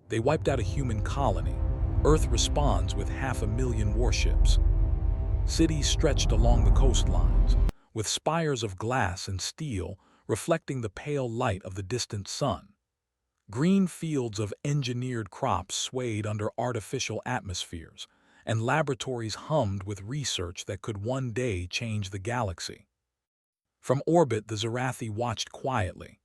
They wiped out a human colony. Earth responds with 500,000 warships. Cities stretched along the coastlines, with spires of glass and steel reflecting the pale light of the distant sun. Green fields of engineered crops swayed under artificial atmospheres, and laboratories hummed with research that could one day change the galaxy. From orbit, the Zarathi watched quietly.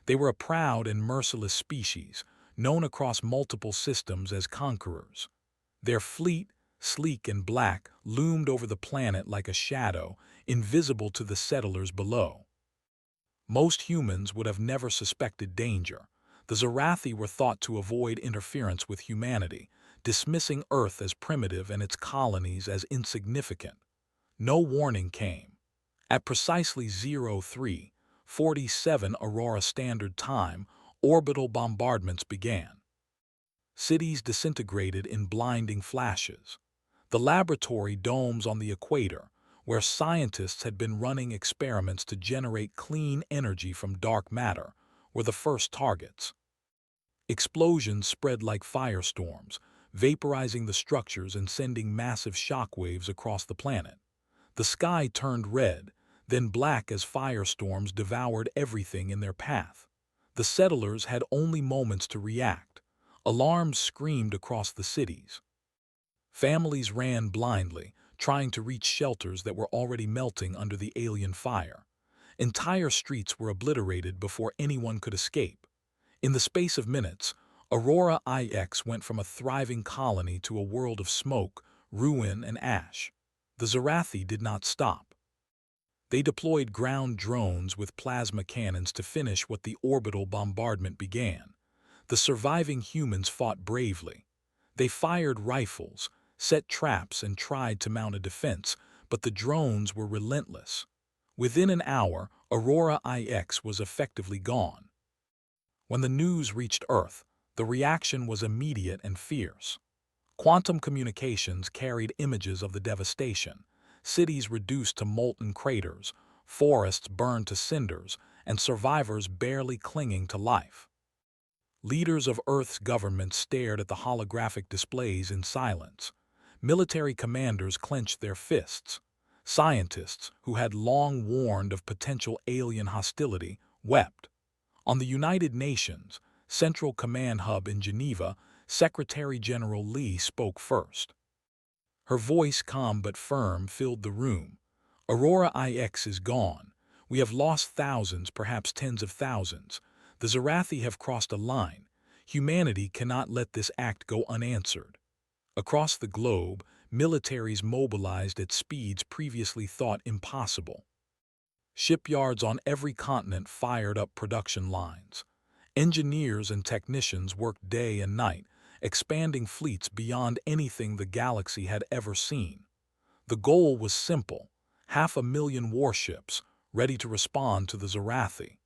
They were a proud and merciless species, known across multiple systems as conquerors. Their fleet, sleek and black, loomed over the planet like a shadow, invisible to the settlers below. Most humans would have never suspected danger. The Zarathi were thought to avoid interference with humanity, dismissing Earth as primitive and its colonies as insignificant. No warning came. At precisely 03:47 Aurora Standard Time, orbital bombardments began. Cities disintegrated in blinding flashes. The laboratory domes on the equator, where scientists had been running experiments to generate clean energy from dark matter, were the first targets. Explosions spread like firestorms, vaporizing the structures and sending massive shockwaves across the planet. The sky turned red, then black as firestorms devoured everything in their path. The settlers had only moments to react. Alarms screamed across the cities. Families ran blindly, trying to reach shelters that were already melting under the alien fire. Entire streets were obliterated before anyone could escape. In the space of minutes, Aurora IX went from a thriving colony to a world of smoke, ruin, and ash. The Zarathi did not stop. They deployed ground drones with plasma cannons to finish what the orbital bombardment began. The surviving humans fought bravely. They fired rifles, set traps, and tried to mount a defense, but the drones were relentless. Within an hour, Aurora IX was effectively gone. When the news reached Earth, the reaction was immediate and fierce. Quantum communications carried images of the devastation, cities reduced to molten craters, forests burned to cinders, and survivors barely clinging to life. Leaders of Earth's government stared at the holographic displays in silence. Military commanders clenched their fists. Scientists, who had long warned of potential alien hostility, wept. On the United Nations, Central Command Hub in Geneva, Secretary General Lee spoke first. Her voice, calm but firm, filled the room. Aurora IX is gone. We have lost thousands, perhaps tens of thousands. The Zarathi have crossed a line. Humanity cannot let this act go unanswered. Across the globe, militaries mobilized at speeds previously thought impossible. Shipyards on every continent fired up production lines. Engineers and technicians worked day and night, expanding fleets beyond anything the galaxy had ever seen. The goal was simple: 500,000 warships, ready to respond to the Zarathi.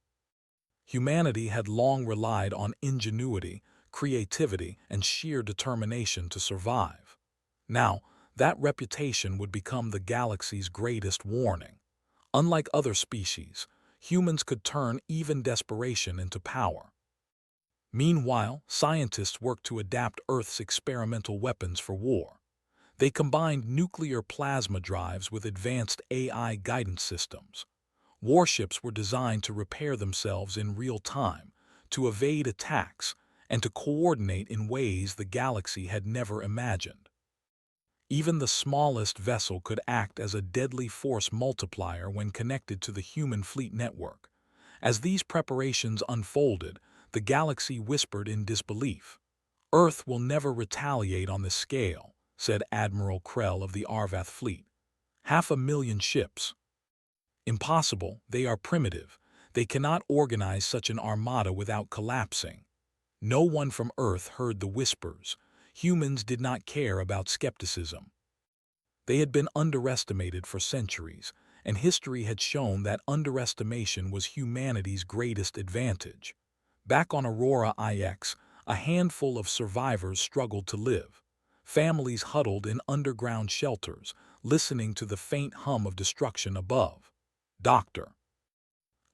Humanity had long relied on ingenuity, creativity, and sheer determination to survive. Now, that reputation would become the galaxy's greatest warning. Unlike other species, humans could turn even desperation into power. Meanwhile, scientists worked to adapt Earth's experimental weapons for war. They combined nuclear plasma drives with advanced AI guidance systems. Warships were designed to repair themselves in real time, to evade attacks, and to coordinate in ways the galaxy had never imagined. Even the smallest vessel could act as a deadly force multiplier when connected to the human fleet network. As these preparations unfolded, the galaxy whispered in disbelief. "Earth will never retaliate on this scale," said Admiral Krell of the Arvath fleet. "500,000 ships. Impossible, they are primitive. They cannot organize such an armada without collapsing." No one from Earth heard the whispers. Humans did not care about skepticism. They had been underestimated for centuries, and history had shown that underestimation was humanity's greatest advantage. Back on Aurora IX, a handful of survivors struggled to live. Families huddled in underground shelters, listening to the faint hum of destruction above. "Doctor,"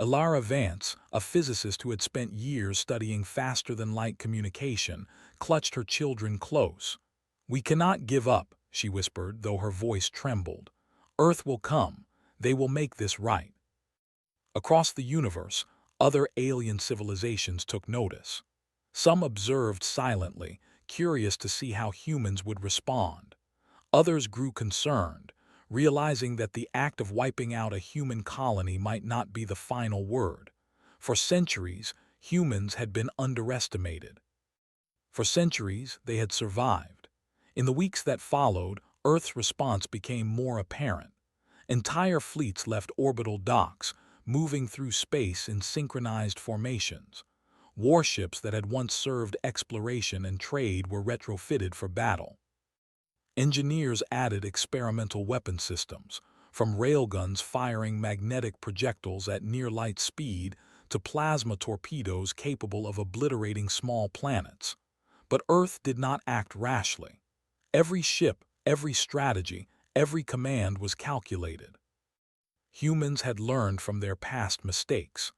Ilara Vance, a physicist who had spent years studying faster-than-light communication, clutched her children close. "We cannot give up," she whispered, though her voice trembled. "Earth will come. They will make this right." Across the universe, other alien civilizations took notice. Some observed silently, curious to see how humans would respond. Others grew concerned, realizing that the act of wiping out a human colony might not be the final word. For centuries, humans had been underestimated. For centuries, they had survived. In the weeks that followed, Earth's response became more apparent. Entire fleets left orbital docks, moving through space in synchronized formations. Warships that had once served exploration and trade were retrofitted for battle. Engineers added experimental weapon systems, from railguns firing magnetic projectiles at near-light speed to plasma torpedoes capable of obliterating small planets. But Earth did not act rashly. Every ship, every strategy, every command was calculated. Humans had learned from their past mistakes.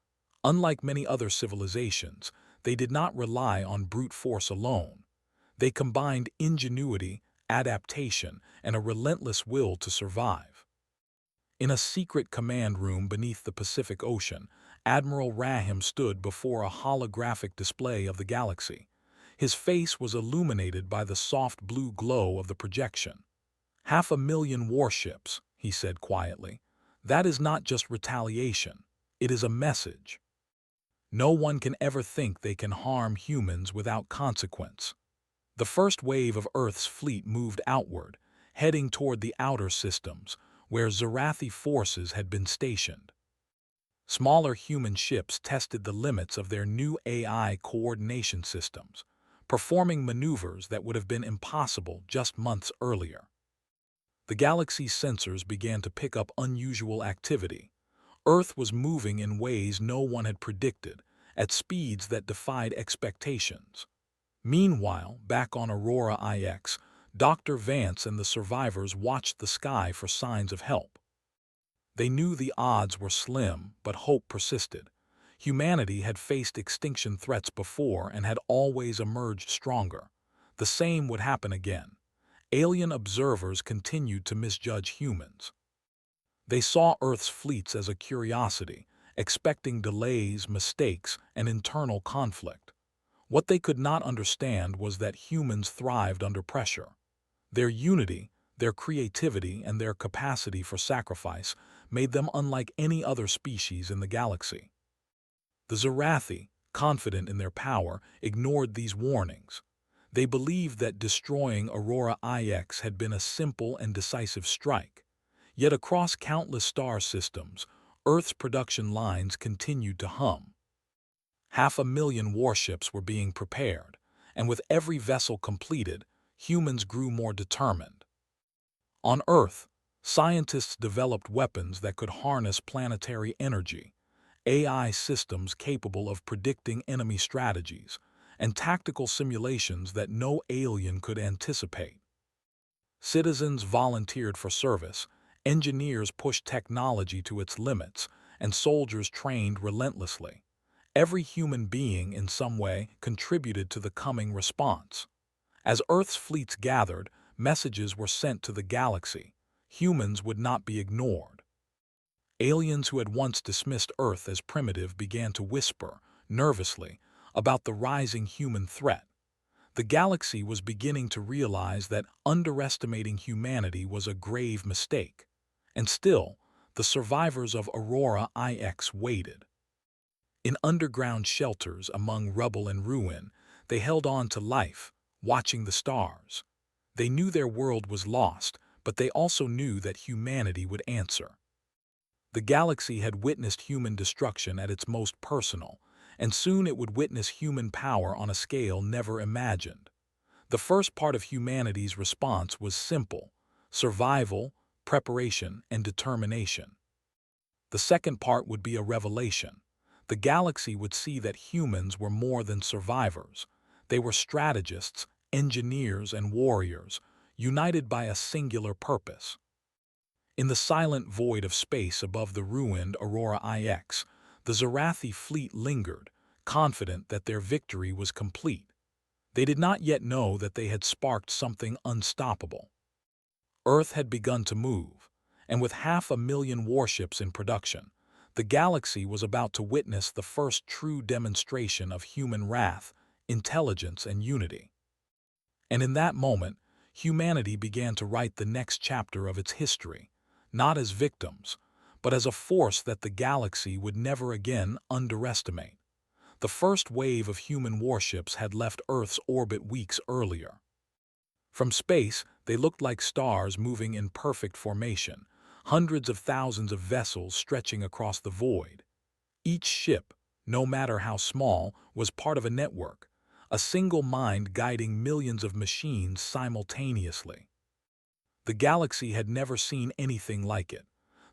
Unlike many other civilizations, they did not rely on brute force alone. They combined ingenuity, adaptation, and a relentless will to survive. In a secret command room beneath the Pacific Ocean, Admiral Rahim stood before a holographic display of the galaxy. His face was illuminated by the soft blue glow of the projection. "500,000 warships," he said quietly. "That is not just retaliation. It is a message. No one can ever think they can harm humans without consequence." The first wave of Earth's fleet moved outward, heading toward the outer systems, where Zarathi forces had been stationed. Smaller human ships tested the limits of their new AI coordination systems, performing maneuvers that would have been impossible just months earlier. The galaxy's sensors began to pick up unusual activity. Earth was moving in ways no one had predicted, at speeds that defied expectations. Meanwhile, back on Aurora IX, Dr. Vance and the survivors watched the sky for signs of help. They knew the odds were slim, but hope persisted. Humanity had faced extinction threats before and had always emerged stronger. The same would happen again. Alien observers continued to misjudge humans. They saw Earth's fleets as a curiosity, expecting delays, mistakes, and internal conflict. What they could not understand was that humans thrived under pressure. Their unity, their creativity, and their capacity for sacrifice made them unlike any other species in the galaxy. The Zarathi, confident in their power, ignored these warnings. They believed that destroying Aurora IX had been a simple and decisive strike. Yet across countless star systems, Earth's production lines continued to hum. 500,000 warships were being prepared, and with every vessel completed, humans grew more determined. On Earth, scientists developed weapons that could harness planetary energy, AI systems capable of predicting enemy strategies, and tactical simulations that no alien could anticipate. Citizens volunteered for service, engineers pushed technology to its limits, and soldiers trained relentlessly. Every human being, in some way, contributed to the coming response. As Earth's fleets gathered, messages were sent to the galaxy. Humans would not be ignored. Aliens who had once dismissed Earth as primitive began to whisper, nervously, about the rising human threat. The galaxy was beginning to realize that underestimating humanity was a grave mistake. And still, the survivors of Aurora IX waited. In underground shelters among rubble and ruin, they held on to life, watching the stars. They knew their world was lost, but they also knew that humanity would answer. The galaxy had witnessed human destruction at its most personal, and soon it would witness human power on a scale never imagined. The first part of humanity's response was simple: survival, preparation, and determination. The second part would be a revelation. The galaxy would see that humans were more than survivors. They were strategists, engineers, and warriors, united by a singular purpose. In the silent void of space above the ruined Aurora IX, The Zarathi fleet lingered, confident that their victory was complete. They did not yet know that they had sparked something unstoppable. Earth had begun to move, and with 500,000 warships in production, the galaxy was about to witness the first true demonstration of human wrath, intelligence, and unity. And in that moment, humanity began to write the next chapter of its history, not as victims, but as a force that the galaxy would never again underestimate. The first wave of human warships had left Earth's orbit weeks earlier. From space, they looked like stars moving in perfect formation, hundreds of thousands of vessels stretching across the void. Each ship, no matter how small, was part of a network, a single mind guiding millions of machines simultaneously. The galaxy had never seen anything like it.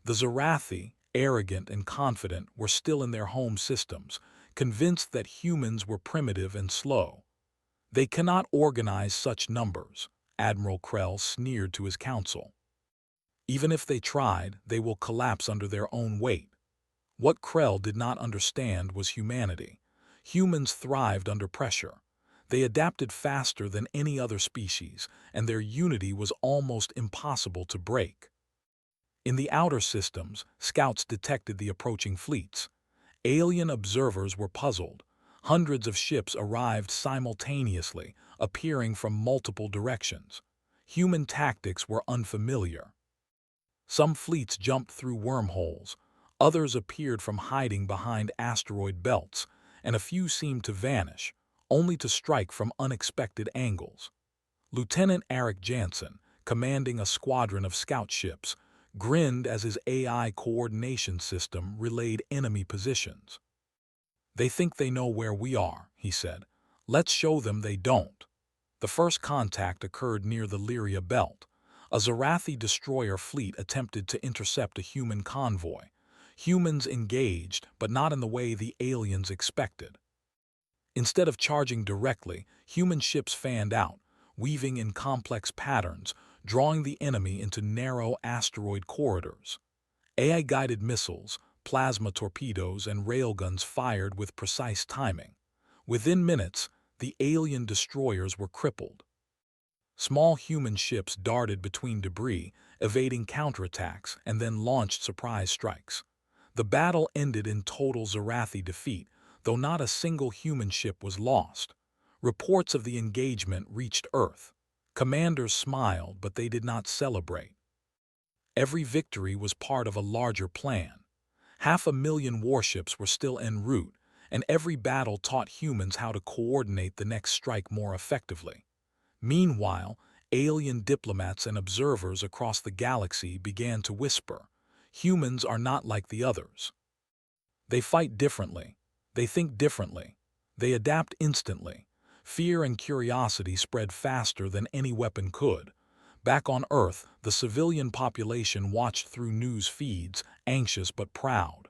The Zarathi, arrogant and confident, were still in their home systems, convinced that humans were primitive and slow. "They cannot organize such numbers," Admiral Krell sneered to his council. "Even if they tried, they will collapse under their own weight." What Krell did not understand was humanity. Humans thrived under pressure. They adapted faster than any other species, and their unity was almost impossible to break. In the outer systems, scouts detected the approaching fleets. Alien observers were puzzled. Hundreds of ships arrived simultaneously, appearing from multiple directions. Human tactics were unfamiliar. Some fleets jumped through wormholes, others appeared from hiding behind asteroid belts, and a few seemed to vanish, only to strike from unexpected angles. Lieutenant Eric Jansen, commanding a squadron of scout ships, grinned as his AI coordination system relayed enemy positions. "They think they know where we are," he said. "Let's show them they don't." The first contact occurred near the Lyria Belt. A Zarathi destroyer fleet attempted to intercept a human convoy. Humans engaged, but not in the way the aliens expected. Instead of charging directly, human ships fanned out, weaving in complex patterns, drawing the enemy into narrow asteroid corridors. AI-guided missiles, plasma torpedoes, and railguns fired with precise timing. Within minutes, the alien destroyers were crippled. Small human ships darted between debris, evading counterattacks, and then launched surprise strikes. The battle ended in total Zarathi defeat, though not a single human ship was lost. Reports of the engagement reached Earth. Commanders smiled, but they did not celebrate. Every victory was part of a larger plan. 500,000 warships were still en route, and every battle taught humans how to coordinate the next strike more effectively. Meanwhile, alien diplomats and observers across the galaxy began to whisper, "Humans are not like the others. They fight differently. They think differently. They adapt instantly." Fear and curiosity spread faster than any weapon could. Back on Earth, the civilian population watched through news feeds, anxious but proud.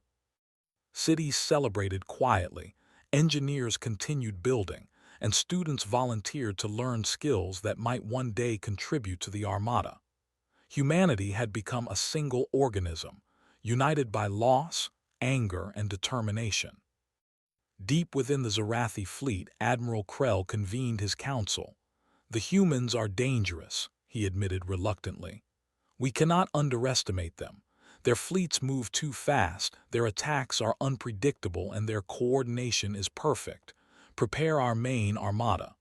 Cities celebrated quietly, engineers continued building, and students volunteered to learn skills that might one day contribute to the Armada. Humanity had become a single organism, united by loss, anger, and determination. Deep within the Zarathi fleet, Admiral Krell convened his council. "The humans are dangerous," he admitted reluctantly. "We cannot underestimate them. Their fleets move too fast, their attacks are unpredictable, and their coordination is perfect. Prepare our main armada.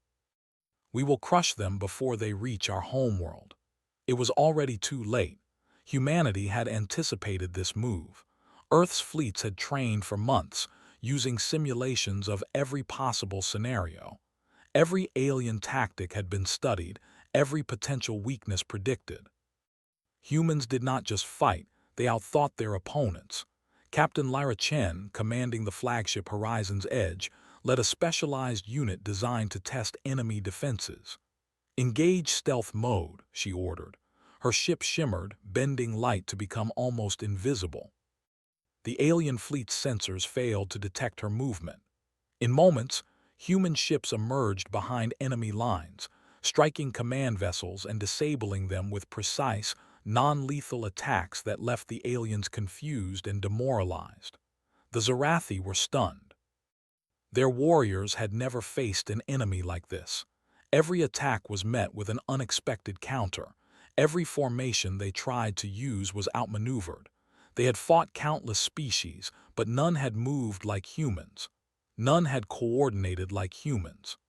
We will crush them before they reach our homeworld." It was already too late. Humanity had anticipated this move. Earth's fleets had trained for months, using simulations of every possible scenario. Every alien tactic had been studied, every potential weakness predicted. Humans did not just fight, they outthought their opponents. Captain Lyra Chen, commanding the flagship Horizon's Edge, led a specialized unit designed to test enemy defenses. "Engage stealth mode," she ordered. Her ship shimmered, bending light to become almost invisible. The alien fleet's sensors failed to detect her movement. In moments, human ships emerged behind enemy lines, striking command vessels and disabling them with precise, non-lethal attacks that left the aliens confused and demoralized. The Zarathi were stunned. Their warriors had never faced an enemy like this. Every attack was met with an unexpected counter. Every formation they tried to use was outmaneuvered. They had fought countless species, but none had moved like humans. None had coordinated like humans.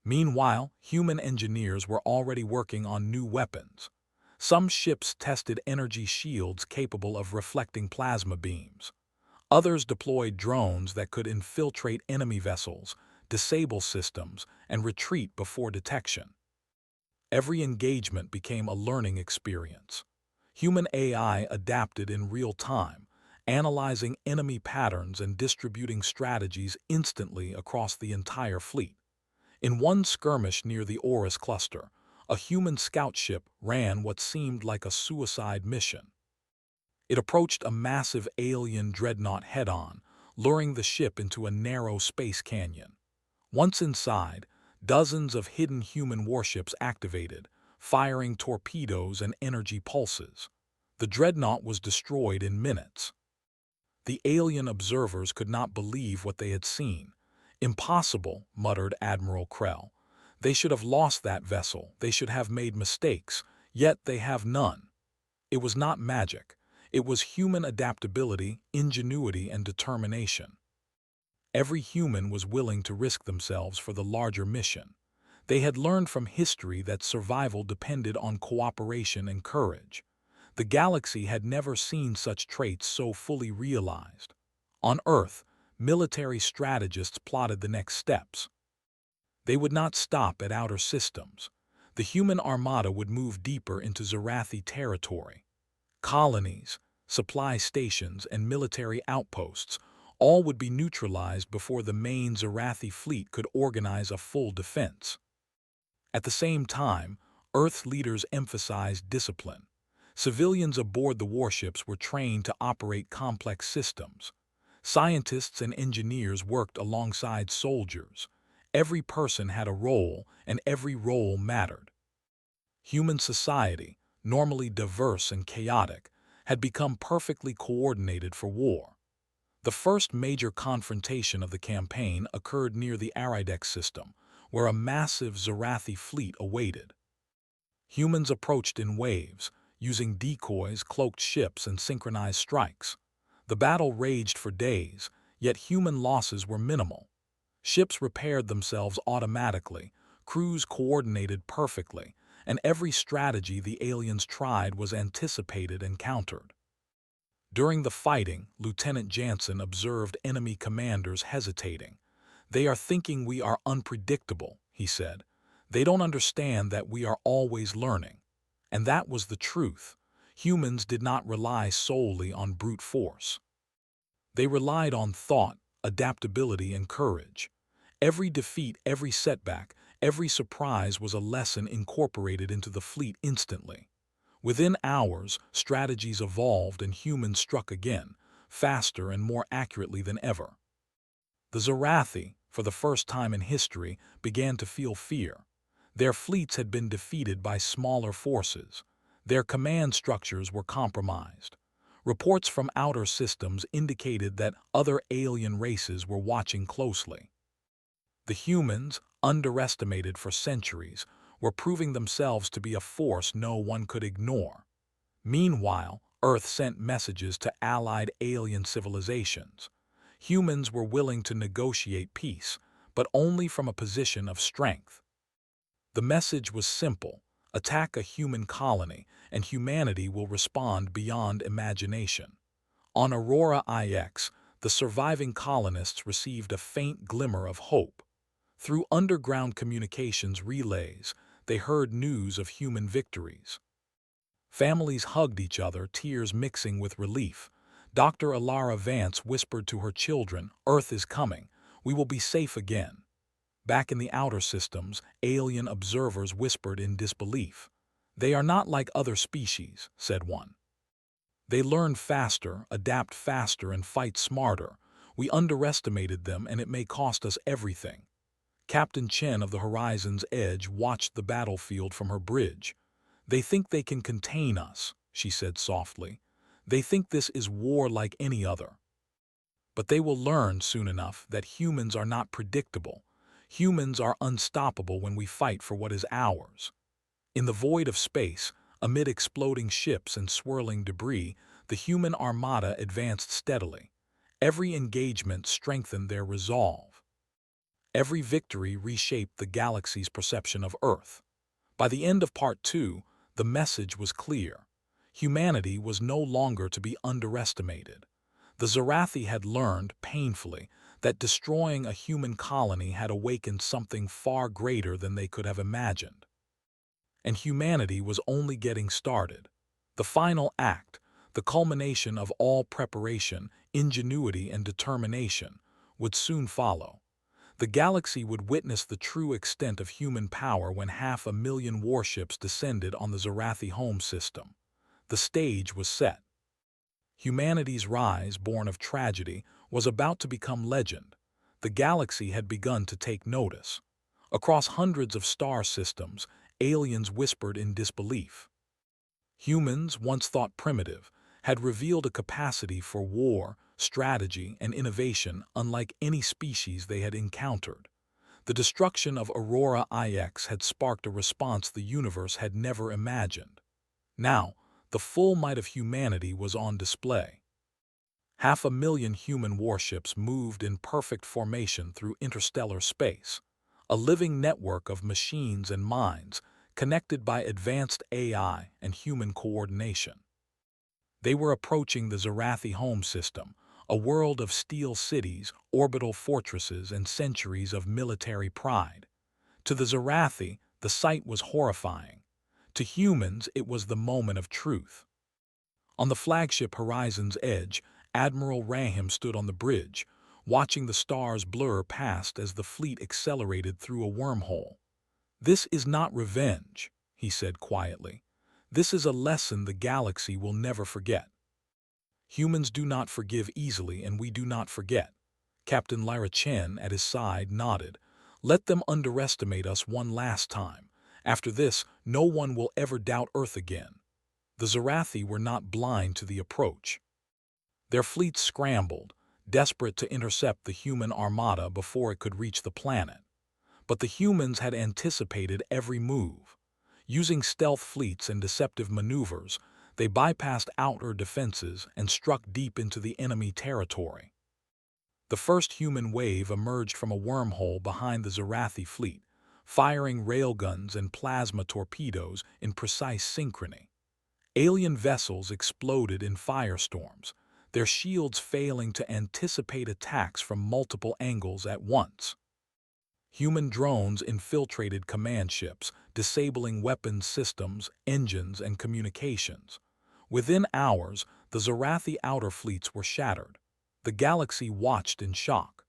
Meanwhile, human engineers were already working on new weapons. Some ships tested energy shields capable of reflecting plasma beams. Others deployed drones that could infiltrate enemy vessels, disable systems, and retreat before detection. Every engagement became a learning experience. Human AI adapted in real time, analyzing enemy patterns and distributing strategies instantly across the entire fleet. In one skirmish near the Orcs cluster, a human scout ship ran what seemed like a suicide mission. It approached a massive alien dreadnought head-on, luring the ship into a narrow space canyon. Once inside, dozens of hidden human warships activated, firing torpedoes and energy pulses. The dreadnought was destroyed in minutes. The alien observers could not believe what they had seen. "Impossible," muttered Admiral Krell. "They should have lost that vessel, they should have made mistakes, yet they have none." It was not magic. It was human adaptability, ingenuity, and determination. Every human was willing to risk themselves for the larger mission. They had learned from history that survival depended on cooperation and courage. The galaxy had never seen such traits so fully realized. On Earth, military strategists plotted the next steps. They would not stop at outer systems. The human armada would move deeper into Zarathi territory. Colonies, supply stations, and military outposts all would be neutralized before the main Zarathi fleet could organize a full defense. At the same time, Earth's leaders emphasized discipline. Civilians aboard the warships were trained to operate complex systems. Scientists and engineers worked alongside soldiers. Every person had a role, and every role mattered. Human society, normally diverse and chaotic, had become perfectly coordinated for war. The first major confrontation of the campaign occurred near the Aridex system, where a massive Zarathi fleet awaited. Humans approached in waves, using decoys, cloaked ships, and synchronized strikes. The battle raged for days, yet human losses were minimal. Ships repaired themselves automatically, crews coordinated perfectly, and every strategy the aliens tried was anticipated and countered. During the fighting, Lieutenant Jansen observed enemy commanders hesitating. "They are thinking we are unpredictable," he said. "They don't understand that we are always learning." And that was the truth. Humans did not rely solely on brute force. They relied on thought, adaptability, and courage. Every defeat, every setback, every surprise was a lesson incorporated into the fleet instantly. Within hours, strategies evolved and humans struck again, faster and more accurately than ever. The Zarathi, for the first time in history, began to feel fear. Their fleets had been defeated by smaller forces. Their command structures were compromised. Reports from outer systems indicated that other alien races were watching closely. The humans, underestimated for centuries, were proving themselves to be a force no one could ignore. Meanwhile, Earth sent messages to allied alien civilizations. Humans were willing to negotiate peace, but only from a position of strength. The message was simple: attack a human colony, and humanity will respond beyond imagination. On Aurora IX, the surviving colonists received a faint glimmer of hope. Through underground communications relays, they heard news of human victories. Families hugged each other, tears mixing with relief. Dr. Alara Vance whispered to her children, "Earth is coming. We will be safe again." Back in the outer systems, alien observers whispered in disbelief. "They are not like other species," said one. "They learn faster, adapt faster, and fight smarter. We underestimated them, and it may cost us everything." Captain Chen of the Horizon's Edge watched the battlefield from her bridge. "They think they can contain us," she said softly. "They think this is war like any other." But they will learn soon enough that humans are not predictable. Humans are unstoppable when we fight for what is ours. In the void of space, amid exploding ships and swirling debris, the human armada advanced steadily. Every engagement strengthened their resolve. Every victory reshaped the galaxy's perception of Earth. By the end of Part 2, the message was clear. Humanity was no longer to be underestimated. The Zarathi had learned, painfully, that destroying a human colony had awakened something far greater than they could have imagined. And humanity was only getting started. The final act, the culmination of all preparation, ingenuity, and determination, would soon follow. The galaxy would witness the true extent of human power when 500,000 warships descended on the Zarathi home system. The stage was set. Humanity's rise, born of tragedy, was about to become legend. The galaxy had begun to take notice. Across hundreds of star systems, aliens whispered in disbelief. Humans, once thought primitive, had revealed a capacity for war, strategy, and innovation unlike any species they had encountered. The destruction of Aurora IX had sparked a response the universe had never imagined. Now, the full might of humanity was on display. 500,000 human warships moved in perfect formation through interstellar space, a living network of machines and minds connected by advanced AI and human coordination. They were approaching the Zarathi home system, a world of steel cities, orbital fortresses, and centuries of military pride. To the Zarathi, the sight was horrifying. To humans, it was the moment of truth. On the flagship Horizon's edge, Admiral Rahim stood on the bridge, watching the stars blur past as the fleet accelerated through a wormhole. "This is not revenge," he said quietly. "This is a lesson the galaxy will never forget." Humans do not forgive easily, and we do not forget. Captain Lyra Chen at his side nodded. "Let them underestimate us one last time. After this, no one will ever doubt Earth again." The Zarathi were not blind to the approach. Their fleets scrambled, desperate to intercept the human armada before it could reach the planet. But the humans had anticipated every move. Using stealth fleets and deceptive maneuvers, they bypassed outer defenses and struck deep into the enemy territory. The first human wave emerged from a wormhole behind the Zarathi fleet, firing railguns and plasma torpedoes in precise synchrony. Alien vessels exploded in firestorms, their shields failing to anticipate attacks from multiple angles at once. Human drones infiltrated command ships, disabling weapons systems, engines, and communications. Within hours, the Zarathi outer fleets were shattered. The galaxy watched in shock.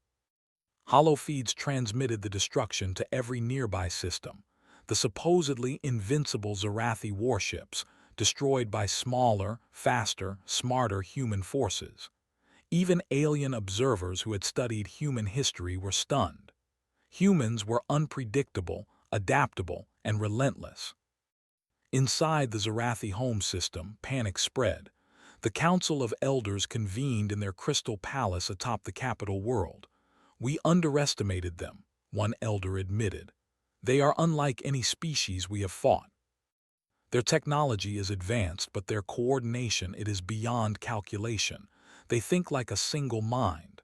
Holofeeds transmitted the destruction to every nearby system. The supposedly invincible Zarathi warships, destroyed by smaller, faster, smarter human forces. Even alien observers who had studied human history were stunned. Humans were unpredictable, adaptable, and relentless. Inside the Zarathi home system, panic spread. The Council of Elders convened in their crystal palace atop the capital world. "We underestimated them," one elder admitted. "They are unlike any species we have fought. Their technology is advanced, but their coordination, it is beyond calculation. They think like a single mind."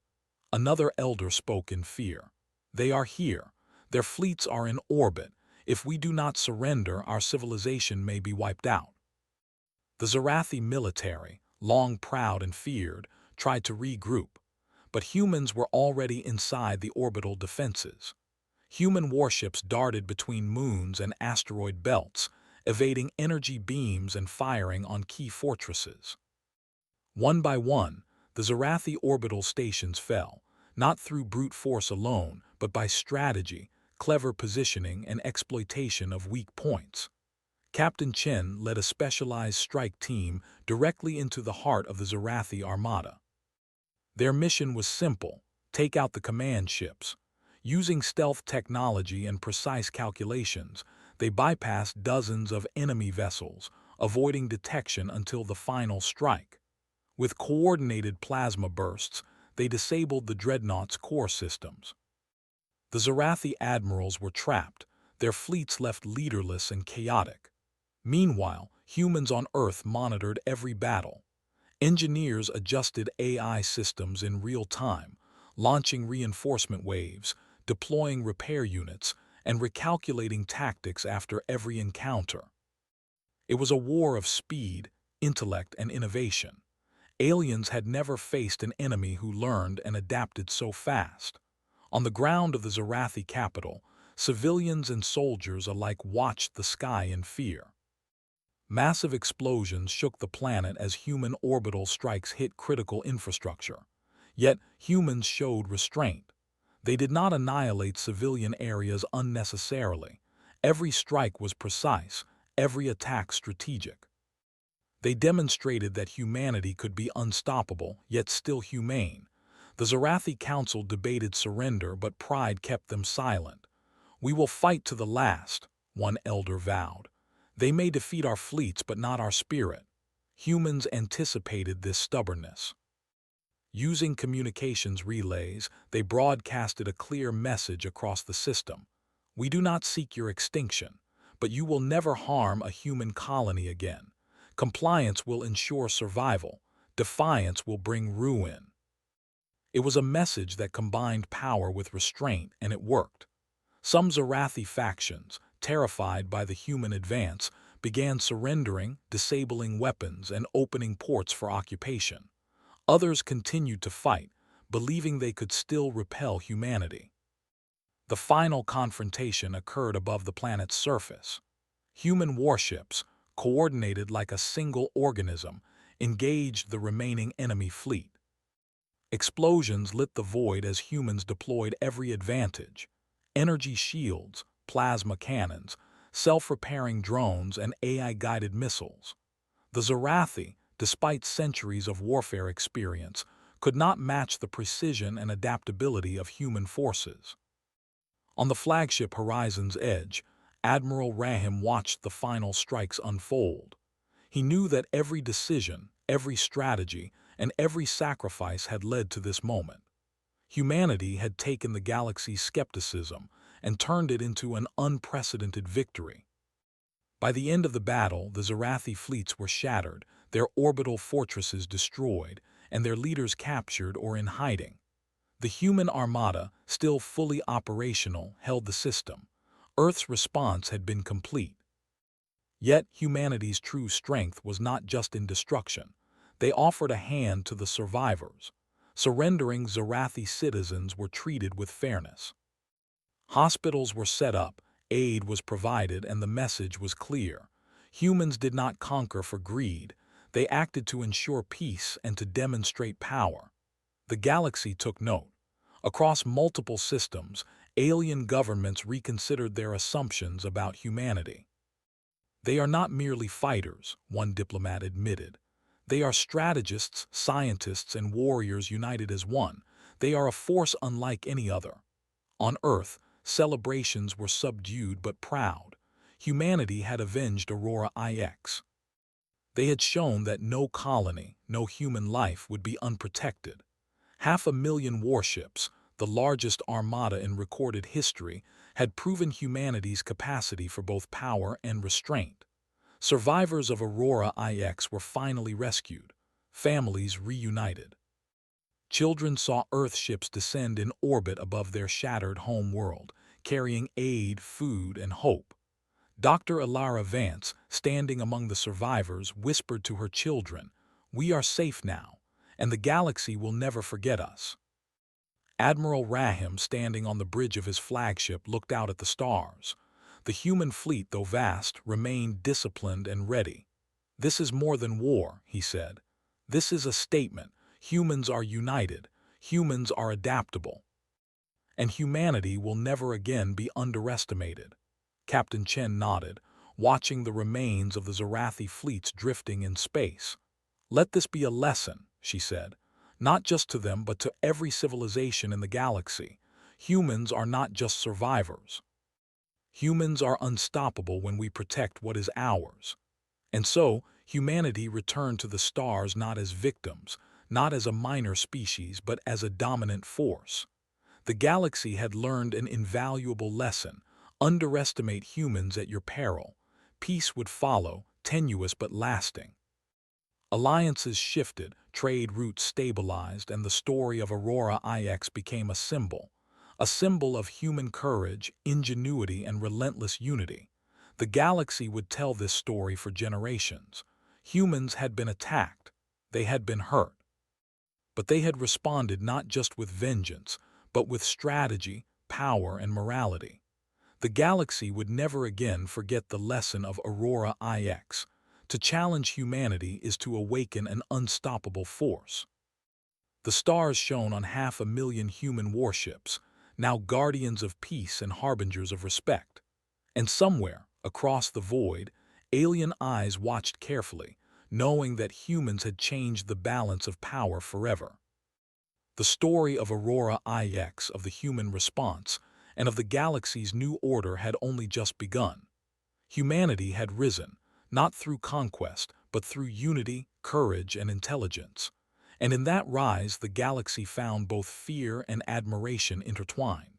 Another elder spoke in fear. "They are here. Their fleets are in orbit. If we do not surrender, our civilization may be wiped out." The Zarathi military, long proud and feared, tried to regroup. But humans were already inside the orbital defenses. Human warships darted between moons and asteroid belts, evading energy beams and firing on key fortresses. One by one, the Zarathi orbital stations fell, not through brute force alone, but by strategy, clever positioning, and exploitation of weak points. Captain Chen led a specialized strike team directly into the heart of the Zarathi armada. Their mission was simple: take out the command ships. Using stealth technology and precise calculations, they bypassed dozens of enemy vessels, avoiding detection until the final strike. With coordinated plasma bursts, they disabled the dreadnought's core systems. The Zarathi admirals were trapped, their fleets left leaderless and chaotic. Meanwhile, humans on Earth monitored every battle. Engineers adjusted AI systems in real time, launching reinforcement waves, deploying repair units, and recalculating tactics after every encounter. It was a war of speed, intellect, and innovation. Aliens had never faced an enemy who learned and adapted so fast. On the ground of the Zarathi capital, civilians and soldiers alike watched the sky in fear. Massive explosions shook the planet as human orbital strikes hit critical infrastructure. Yet, humans showed restraint. They did not annihilate civilian areas unnecessarily. Every strike was precise, every attack strategic. They demonstrated that humanity could be unstoppable, yet still humane. The Zarathi Council debated surrender, but pride kept them silent. "We will fight to the last," one elder vowed. "They may defeat our fleets, but not our spirit." Humans anticipated this stubbornness. Using communications relays, they broadcasted a clear message across the system. "We do not seek your extinction, but you will never harm a human colony again. Compliance will ensure survival. Defiance will bring ruin." It was a message that combined power with restraint, and it worked. Some Zarathi factions, terrified by the human advance, began surrendering, disabling weapons, and opening ports for occupation. Others continued to fight, believing they could still repel humanity. The final confrontation occurred above the planet's surface. Human warships, coordinated like a single organism, engaged the remaining enemy fleet. Explosions lit the void as humans deployed every advantage: energy shields, plasma cannons, self-repairing drones, and AI-guided missiles. The Zarathi, despite centuries of warfare experience, could not match the precision and adaptability of human forces. On the flagship Horizon's edge, Admiral Rahim watched the final strikes unfold. He knew that every decision, every strategy, and every sacrifice had led to this moment. Humanity had taken the galaxy's skepticism and turned it into an unprecedented victory. By the end of the battle, the Zarathi fleets were shattered, their orbital fortresses destroyed, and their leaders captured or in hiding. The human armada, still fully operational, held the system. Earth's response had been complete. Yet humanity's true strength was not just in destruction. They offered a hand to the survivors. Surrendering Zarathi citizens were treated with fairness. Hospitals were set up, aid was provided, and the message was clear. Humans did not conquer for greed. They acted to ensure peace and to demonstrate power. The galaxy took note. Across multiple systems, alien governments reconsidered their assumptions about humanity. "They are not merely fighters," one diplomat admitted. "They are strategists, scientists, and warriors united as one. They are a force unlike any other." On Earth, celebrations were subdued but proud. Humanity had avenged Aurora IX. They had shown that no colony, no human life would be unprotected. 500,000 warships, the largest armada in recorded history, had proven humanity's capacity for both power and restraint. Survivors of Aurora IX were finally rescued, families reunited. Children saw Earth ships descend in orbit above their shattered home world, carrying aid, food, and hope. Dr. Ilara Vance, standing among the survivors, whispered to her children, "We are safe now, and the galaxy will never forget us." Admiral Rahim, standing on the bridge of his flagship, looked out at the stars. The human fleet, though vast, remained disciplined and ready. "This is more than war," he said. "This is a statement. Humans are united. Humans are adaptable. And humanity will never again be underestimated." Captain Chen nodded, watching the remains of the Zarathi fleets drifting in space. "Let this be a lesson," she said, "not just to them but to every civilization in the galaxy. Humans are not just survivors. Humans are unstoppable when we protect what is ours." And so, humanity returned to the stars not as victims, not as a minor species but as a dominant force. The galaxy had learned an invaluable lesson: underestimate humans at your peril. Peace would follow, tenuous but lasting. Alliances shifted, trade routes stabilized, and the story of Aurora IX became a symbol of human courage, ingenuity, and relentless unity. The galaxy would tell this story for generations. Humans had been attacked, they had been hurt, but they had responded not just with vengeance, but with strategy, power, and morality. The galaxy would never again forget the lesson of Aurora IX. To challenge humanity is to awaken an unstoppable force. The stars shone on 500,000 human warships, now guardians of peace and harbingers of respect. And somewhere, across the void, alien eyes watched carefully, knowing that humans had changed the balance of power forever. The story of Aurora IX, of the human response, and of the galaxy's new order had only just begun. Humanity had risen, not through conquest, but through unity, courage, and intelligence. And in that rise, the galaxy found both fear and admiration intertwined.